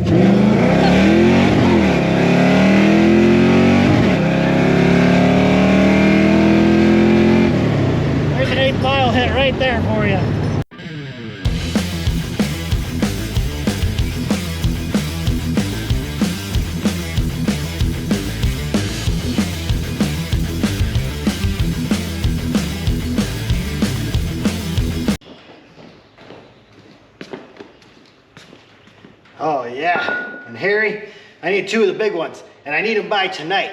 There's an 8th mile hit right there for you. Oh yeah, and Harry, I need 2 of the big ones, and I need them by tonight.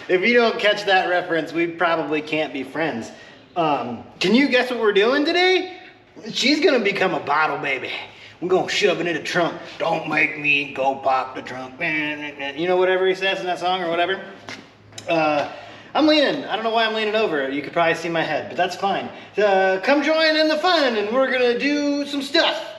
If you don't catch that reference, we probably can't be friends. Can you guess what we're doing today? She's gonna become a bottle baby. We're gonna shove it in the trunk. Don't make me go pop the trunk. You know, whatever he says in that song or whatever. I'm leaning. I don't know why I'm leaning over. You could probably see my head, but that's fine. Come join in the fun, and we're gonna do some stuff.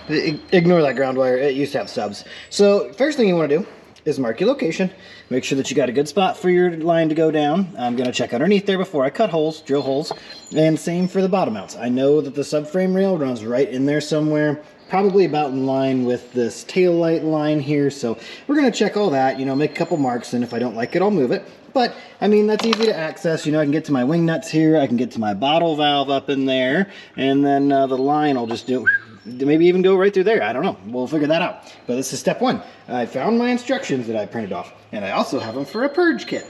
Ignore that ground wire, it used to have subs. So first thing you want to do is mark your location. Make sure that you got a good spot for your line to go down. I'm going to check underneath there before I cut holes, drill holes, and same for the bottom mounts. I know that the subframe rail runs right in there somewhere, probably about in line with this tail light line here. So we're going to check all that, you know, make a couple marks, and if I don't like it, I'll move it. But I mean, that's easy to access. You know, I can get to my wing nuts here, I can get to my bottle valve up in there, and then the line I'll just do. Maybe even go right through there. I don't know. We'll figure that out. But this is step 1. I found my instructions that I printed off. And I also have them for a purge kit.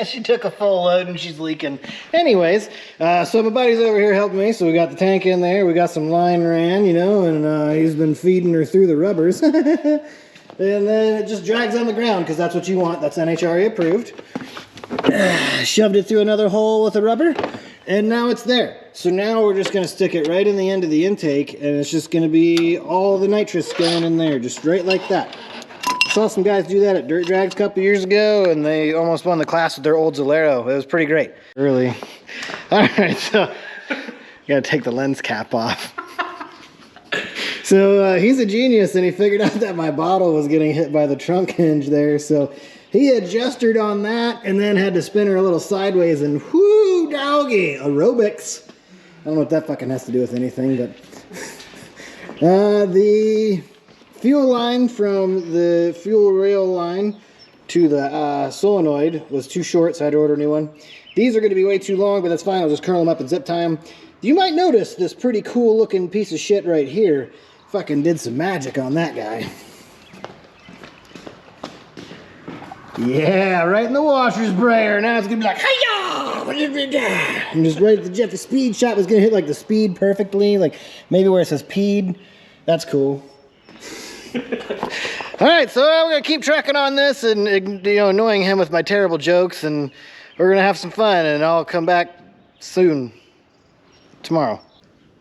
She took a full load and she's leaking. Anyways, so my buddy's over here helping me. So we got the tank in there. We got some line ran, you know, and he's been feeding her through the rubbers. And then it just drags on the ground because that's what you want. That's NHRA approved. Shoved it through another hole with a rubber. And now it's there. So now we're just gonna stick it right in the end of the intake, and it's just gonna be all the nitrous going in there, just right like that. Saw some guys do that at dirt drags a couple years ago, and they almost won the class with their old Zolero. It was pretty great. Early. All right, so you gotta take the lens cap off. So he's a genius, and he figured out that my bottle was getting hit by the trunk hinge there, so he adjusted on that and then had to spin her a little sideways, and whoo, doggy, aerobics. I don't know what that fucking has to do with anything, but the fuel line from the fuel rail line to the solenoid was too short, so I had to order a new one. These are going to be way too long, but that's fine. I'll just curl them up and zip tie them. You might notice this pretty cool looking piece of shit right here. Fucking did some magic on that guy. Yeah, right in the washer sprayer. Now it's gonna be like, hi-ya! And just right at the jet. The speed shot was gonna hit like the speed perfectly, like maybe where it says peed. That's cool. All right, so we're gonna keep tracking on this and, you know, annoying him with my terrible jokes, and we're gonna have some fun, and I'll come back soon, tomorrow.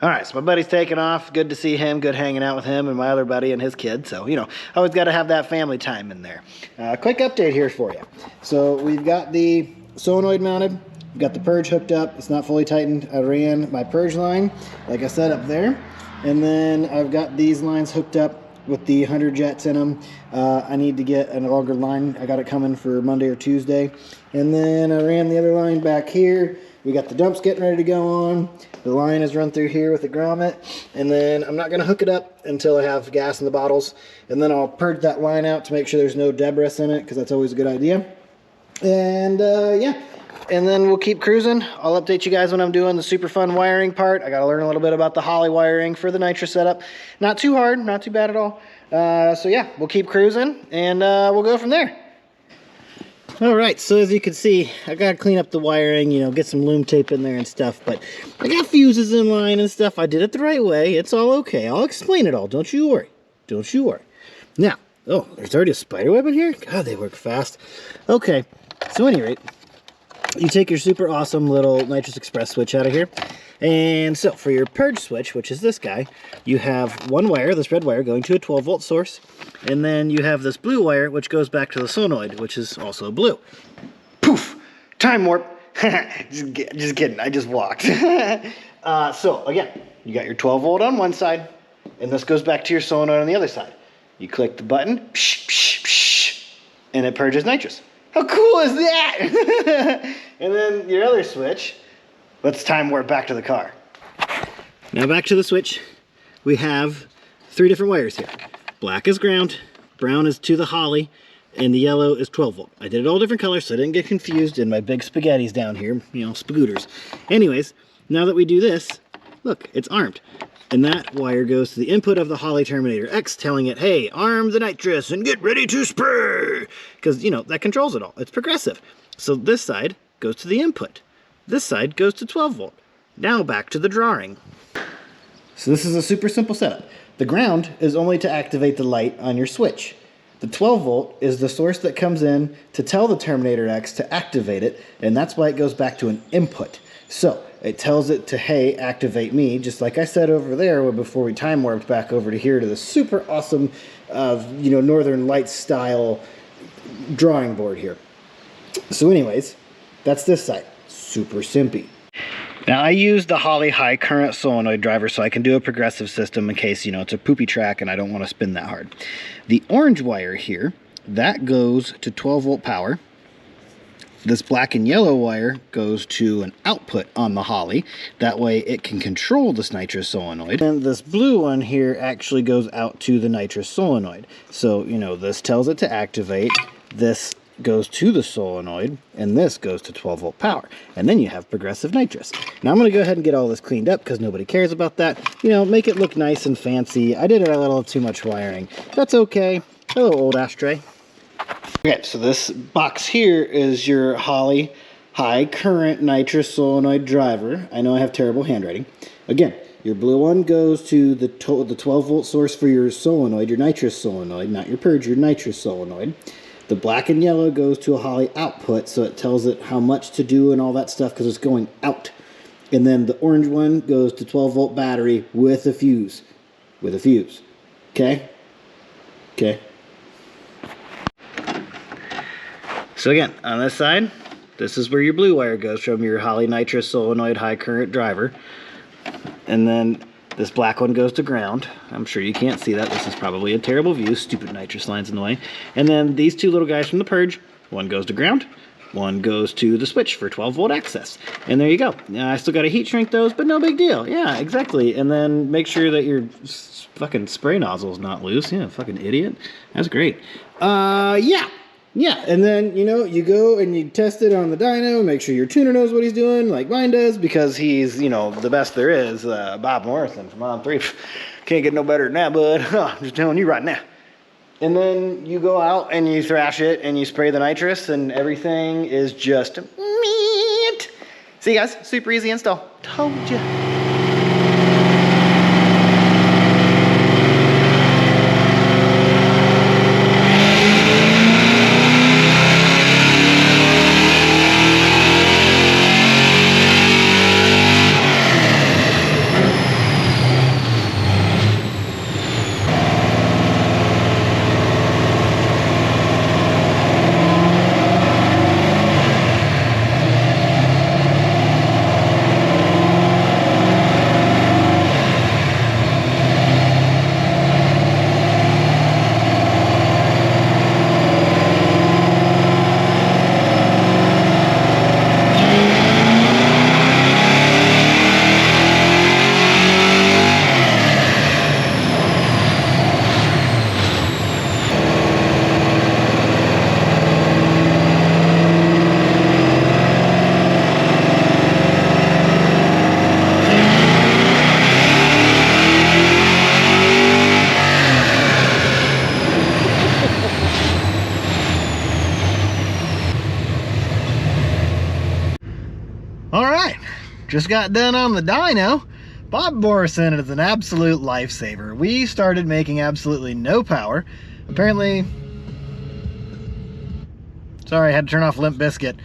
All right, so my buddy's taking off. Good to see him. Good hanging out with him and my other buddy and his kid. So, you know, always got to have that family time in there. Quick update here for you. So we've got the solenoid mounted. We've got the purge hooked up. It's not fully tightened. I ran my purge line, like I said, up there. And then I've got these lines hooked up with the 100 jets in them. I need to get a longer line. I got it coming for Monday or Tuesday. And then I ran the other line back here. We got the dumps getting ready to go on. The line is run through here with the grommet. And then I'm not gonna hook it up until I have gas in the bottles. And then I'll purge that line out to make sure there's no debris in it, because that's always a good idea. And yeah, and then we'll keep cruising. I'll update you guys when I'm doing the super fun wiring part. I gotta learn a little bit about the Holley wiring for the nitrous setup. Not too hard, not too bad at all. So yeah, we'll keep cruising and we'll go from there. All right, so as you can see, I gotta clean up the wiring, you know, get some loom tape in there and stuff, but I got fuses in line and stuff. I did it the right way. It's all okay. I'll explain it all. Don't you worry. Don't you worry. Now, oh, there's already a spider web in here? God, they work fast. Okay, so at any rate, you take your super awesome little Nitrous Express switch out of here. And so for your purge switch, which is this guy, you have one wire, this red wire, going to a 12-volt source. And then you have this blue wire, which goes back to the solenoid, which is also blue. Poof! Time warp. just kidding. I just walked. So again, you got your 12-volt on one side, and this goes back to your solenoid on the other side. You click the button, psh, psh, psh, and it purges nitrous. How cool is that? And then your other switch, let's time warp back to the car. Now back to the switch. We have 3 different wires here. Black is ground, brown is to the Holley, and the yellow is 12 volt. I did it all different colors so I didn't get confused in my big spaghettis down here, you know, spagooters. Anyways, now that we do this, look, it's armed. And that wire goes to the input of the Holley Terminator X, telling it, hey, arm the nitrous and get ready to spray. Because, you know, that controls it all. It's progressive. So this side goes to the input. This side goes to 12 volt. Now back to the drawing. So this is a super simple setup. The ground is only to activate the light on your switch. The 12 volt is the source that comes in to tell the Terminator X to activate it, and that's why it goes back to an input. So it tells it to, hey, activate me, just like I said over there before we time warped back over to here to the super awesome, you know, Northern Lights style drawing board here. So anyways, that's this side. Super simpy. Now I use the Holley high current solenoid driver so I can do a progressive system in case, you know, it's a poopy track and I don't want to spin that hard. The orange wire here, that goes to 12 volt power. This black and yellow wire goes to an output on the Holley. That way it can control this nitrous solenoid. And this blue one here actually goes out to the nitrous solenoid. So, you know, this tells it to activate. This goes to the solenoid, and this goes to 12 volt power. And then you have progressive nitrous. Now I'm going to go ahead and get all this cleaned up because nobody cares about that. You know, make it look nice and fancy. I did a little too much wiring. That's okay. Hello, old ashtray. Okay, so this box here is your Holley high current nitrous solenoid driver. I know I have terrible handwriting. Again, your blue one goes to the 12 volt source for your solenoid, your nitrous solenoid, not your purge, your nitrous solenoid. The black and yellow goes to a Holley output, so it tells it how much to do and all that stuff because it's going out. And then the orange one goes to 12 volt battery with a fuse. With a fuse. Okay? Okay. So again, on this side, this is where your blue wire goes from your Holley nitrous solenoid high current driver. And then this black one goes to ground. I'm sure you can't see that. This is probably a terrible view. Stupid nitrous lines in the way. And then these two little guys from the purge, one goes to ground, one goes to the switch for 12 volt access. And there you go. Now I still got to heat shrink those, but no big deal. Yeah, exactly. And then make sure that your fucking spray nozzle's not loose. Yeah, fucking idiot. That's great. Yeah, and then, you know, you go and you test it on the dyno, make sure your tuner knows what he's doing, like mine does, because he's, you know, the best there is, Bob Morrison from On3. Can't get no better than that, bud. I'm just telling you right now. And then you go out and you thrash it and you spray the nitrous and everything is just meat. See, guys, super easy install. Told ya. Just got done on the dyno. Bob Morrison is an absolute lifesaver. We started making absolutely no power. Apparently, sorry, I had to turn off Limp Bizkit.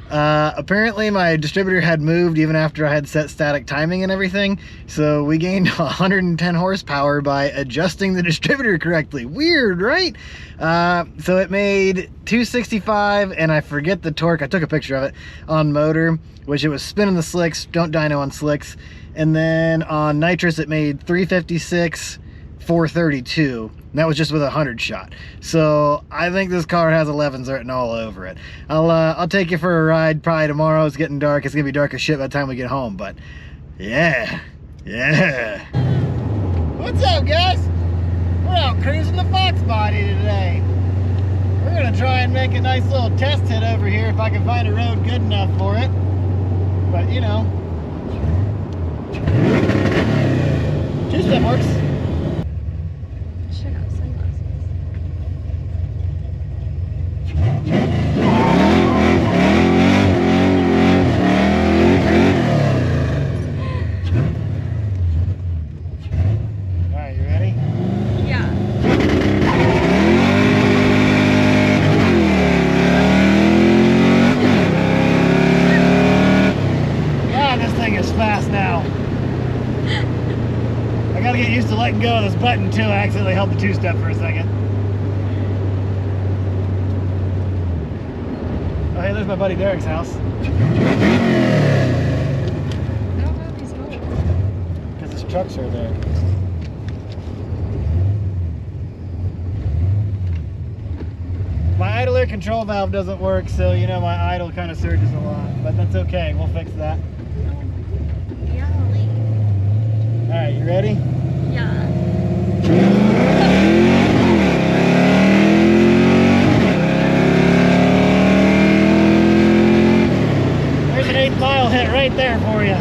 Apparently my distributor had moved even after I had set static timing and everything. So we gained 110 horsepower by adjusting the distributor correctly. Weird, right? So it made 265, and I forget the torque. I took a picture of it on motor, which it was spinning the slicks. Don't dyno on slicks. And then on nitrous, it made 356, 432. And that was just with a 100 shot. So I think this car has 11s written all over it. I'll take you for a ride probably tomorrow. It's getting dark. It's gonna be dark as shit by the time we get home, but yeah. Yeah. What's up, guys? We're out cruising the Fox body today. We're gonna try and make a nice little test hit over here if I can find a road good enough for it. But you know, two-step works. Should have sunglasses. All right, you ready? Yeah. God, this thing is fast now. I gotta get used to letting go of this button too. I accidentally held the two-step for a second. Oh, hey, there's my buddy Derek's house. I don't know these holes. Because his trucks are there. My idle air control valve doesn't work, so you know my idle kind of surges a lot. But that's okay, we'll fix that. Golly. Alright, you ready? Yeah. There's an 8-mile hit right there for you.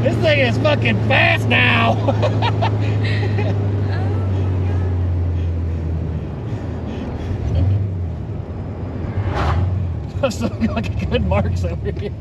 This thing is fucking fast now. I'm still got good marks over here.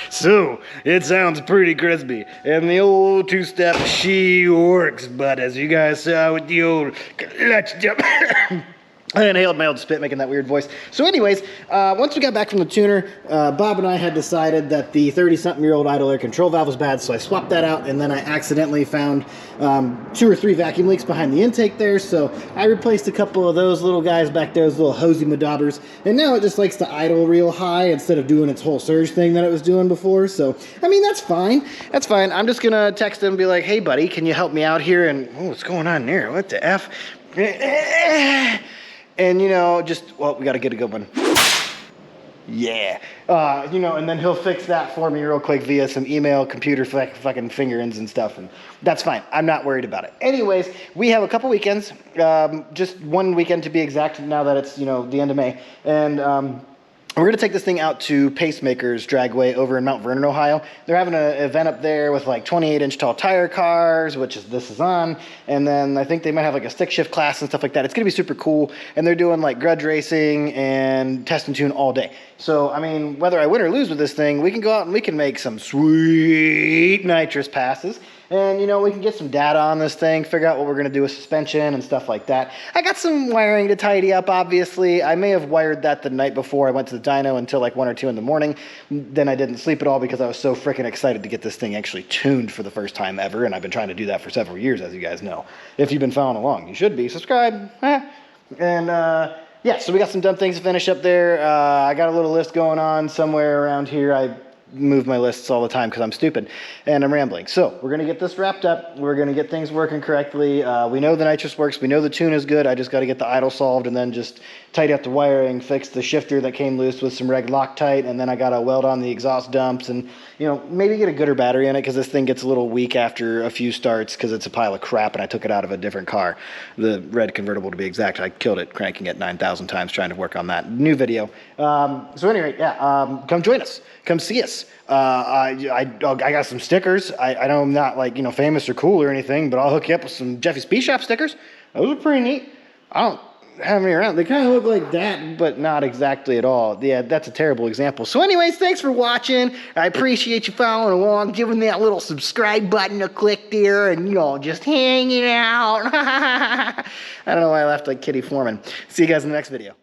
So, it sounds pretty crispy, and the old two-step, she works, but as you guys saw with the old clutch jump, I inhaled my old spit making that weird voice. So anyways, once we got back from the tuner, Bob and I had decided that the 30-something-year-old idle air control valve was bad, so I swapped that out, and then I accidentally found 2 or 3 vacuum leaks behind the intake there, so I replaced a couple of those little guys back there, those little hosey madaubers, and now it just likes to idle real high instead of doing its whole surge thing that it was doing before. So, I mean, that's fine. That's fine. I'm just gonna text him and be like, hey buddy, can you help me out here? And, oh, what's going on there? What the F? And, you know, just, well, we got to get a good one. Yeah. You know, and then he'll fix that for me real quick via some email, computer fucking fingerings and stuff. And that's fine. I'm not worried about it. Anyways, we have a couple weekends, just one weekend to be exact now that it's, you know, the end of May. And, we're going to take this thing out to Pacemaker's Dragway over in Mount Vernon, Ohio. They're having an event up there with like 28-inch tall tire cars, which is this is on. And then I think they might have like a stick shift class and stuff like that. It's going to be super cool. And they're doing like grudge racing and test and tune all day. So, I mean, whether I win or lose with this thing, we can go out and we can make some sweet nitrous passes. And, you know, we can get some data on this thing, figure out what we're going to do with suspension and stuff like that. I got some wiring to tidy up, obviously. I may have wired that the night before I went to the dyno until like 1 or 2 in the morning. Then I didn't sleep at all because I was so freaking excited to get this thing actually tuned for the first time ever. And I've been trying to do that for several years, as you guys know. If you've been following along, you should be. Subscribe. And, yeah, so we got some dumb things to finish up there. I got a little list going on somewhere around here. I move my lists all the time because I'm stupid and I'm rambling. So we're going to get this wrapped up. We're going to get things working correctly. We know the nitrous works. We know the tune is good. I just got to get the idle solved and then just tidy up the wiring, fix the shifter that came loose with some reg Loctite, and then I got to weld on the exhaust dumps and, you know, maybe get a gooder battery in it because this thing gets a little weak after a few starts because it's a pile of crap and I took it out of a different car. The red convertible to be exact. I killed it cranking it 9,000 times trying to work on that. New video. So anyway, yeah, come join us. Come see us. I got some stickers. I know I'm not like, you know, famous or cool or anything, but I'll hook you up with some Jeffy's Speed Shop stickers. Those are pretty neat. I don't have any around. They kind of look like that, but not exactly at all. Yeah, that's a terrible example. So anyways, thanks for watching. I appreciate you following along, giving that little subscribe button a click there, and, you know, just hanging out. I don't know why I laughed like Kitty Foreman. See you guys in the next video.